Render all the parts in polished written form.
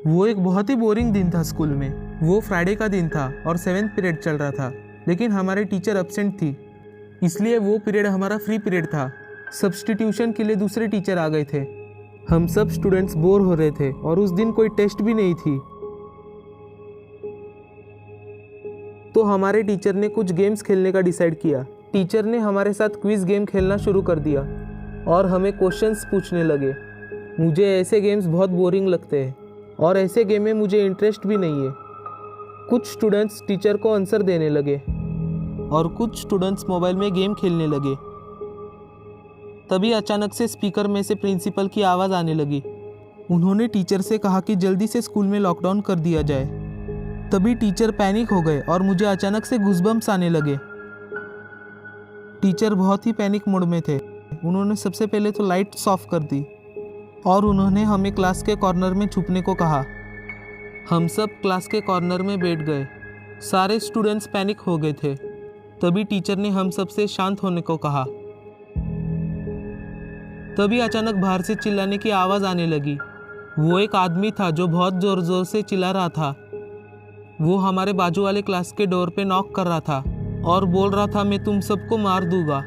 वो एक बहुत ही बोरिंग दिन था स्कूल में। वो फ्राइडे का दिन था और 7th पीरियड चल रहा था, लेकिन हमारे टीचर एब्सेंट थी, इसलिए वो पीरियड हमारा फ्री पीरियड था। सब्स्टिट्यूशन के लिए दूसरे टीचर आ गए थे। हम सब स्टूडेंट्स बोर हो रहे थे और उस दिन कोई टेस्ट भी नहीं थी, तो हमारे टीचर ने कुछ गेम्स खेलने का डिसाइड किया। टीचर ने हमारे साथ क्विज गेम खेलना शुरू कर दिया और हमें क्वेश्चंस पूछने लगे। मुझे ऐसे गेम्स बहुत बोरिंग लगते हैं और ऐसे गेम में मुझे इंटरेस्ट भी नहीं है। कुछ स्टूडेंट्स टीचर को आंसर देने लगे और कुछ स्टूडेंट्स मोबाइल में गेम खेलने लगे। तभी अचानक से स्पीकर में से प्रिंसिपल की आवाज़ आने लगी। उन्होंने टीचर से कहा कि जल्दी से स्कूल में लॉकडाउन कर दिया जाए। तभी टीचर पैनिक हो गए और मुझे अचानक से गूज़बम्प्स आने लगे। टीचर बहुत ही पैनिक मोड में थे। उन्होंने सबसे पहले तो लाइट्स ऑफ कर दी और उन्होंने हमें क्लास के कॉर्नर में छुपने को कहा। हम सब क्लास के कॉर्नर में बैठ गए। सारे स्टूडेंट्स पैनिक हो गए थे। तभी टीचर ने हम सब से शांत होने को कहा। तभी अचानक बाहर से चिल्लाने की आवाज़ आने लगी। वो एक आदमी था जो बहुत ज़ोर ज़ोर से चिल्ला रहा था। वो हमारे बाजू वाले क्लास के डोर पे नॉक कर रहा था और बोल रहा था, मैं तुम सबको मार दूंगा।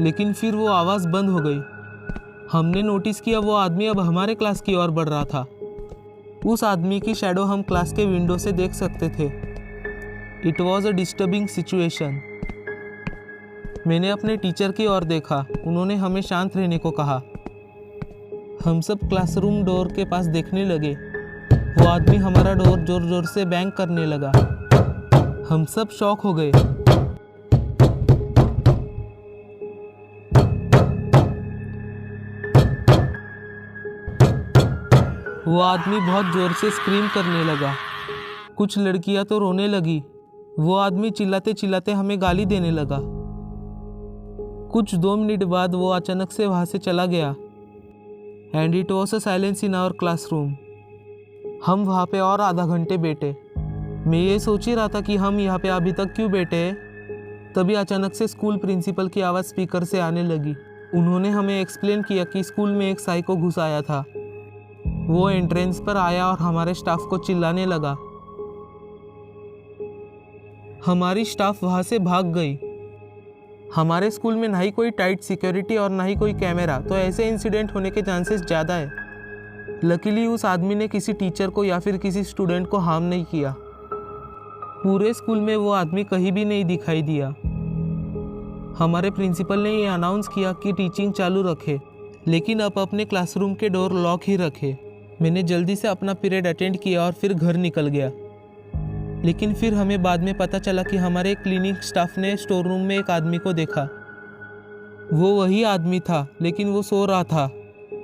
लेकिन फिर वो आवाज़ बंद हो गई। हमने नोटिस किया वो आदमी अब हमारे क्लास की ओर बढ़ रहा था। उस आदमी की शैडो हम क्लास के विंडो से देख सकते थे। It was a disturbing situation. मैंने अपने टीचर की ओर देखा। उन्होंने हमें शांत रहने को कहा। हम सब क्लासरूम डोर के पास देखने लगे। वो आदमी हमारा डोर जोर जोर से बैंग करने लगा। हम सब शॉक हो गए। वो आदमी बहुत जोर से स्क्रीम करने लगा। कुछ लड़कियां तो रोने लगी। वो आदमी चिल्लाते चिल्लाते हमें गाली देने लगा। कुछ 2 मिनट बाद वो अचानक से वहाँ से चला गया। And it was a silence in our classroom. हम वहाँ पे और आधा घंटे बैठे। मैं ये सोच ही रहा था कि हम यहाँ पे अभी तक क्यों बैठे हैं। तभी अचानक से स्कूल प्रिंसिपल की आवाज़ स्पीकर से आने लगी। उन्होंने हमें एक्सप्लेन किया कि स्कूल में एक साइको घुस आया था। वो एंट्रेंस पर आया और हमारे स्टाफ को चिल्लाने लगा। हमारी स्टाफ वहाँ से भाग गई। हमारे स्कूल में ना ही कोई टाइट सिक्योरिटी और ना ही कोई कैमरा, तो ऐसे इंसिडेंट होने के चांसेस ज़्यादा है। लकीली उस आदमी ने किसी टीचर को या फिर किसी स्टूडेंट को हार्म नहीं किया। पूरे स्कूल में वो आदमी कहीं भी नहीं दिखाई दिया। हमारे प्रिंसिपल ने ये अनाउंस किया कि टीचिंग चालू रखे, लेकिन अब अपने क्लासरूम के डोर लॉक ही रखे। मैंने जल्दी से अपना पीरियड अटेंड किया और फिर घर निकल गया। लेकिन फिर हमें बाद में पता चला कि हमारे क्लीनिंग स्टाफ ने स्टोर रूम में एक आदमी को देखा। वो वही आदमी था, लेकिन वो सो रहा था।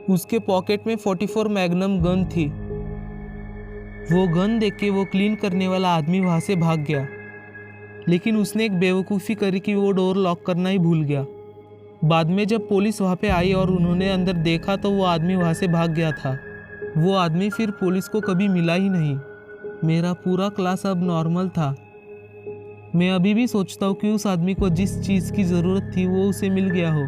उसके पॉकेट में 44 मैग्नम गन थी। वो गन देख के वो क्लीन करने वाला आदमी वहाँ से भाग गया। लेकिन उसने एक बेवकूफ़ी करी कि वो डोर लॉक करना ही भूल गया। बाद में जब पुलिस वहाँ पे आई और उन्होंने अंदर देखा तो वो आदमी वहाँ से भाग गया था। वो आदमी फिर पुलिस को कभी मिला ही नहीं। मेरा पूरा क्लास अब नॉर्मल था। मैं अभी भी सोचता हूँ कि उस आदमी को जिस चीज़ की ज़रूरत थी वो उसे मिल गया हो।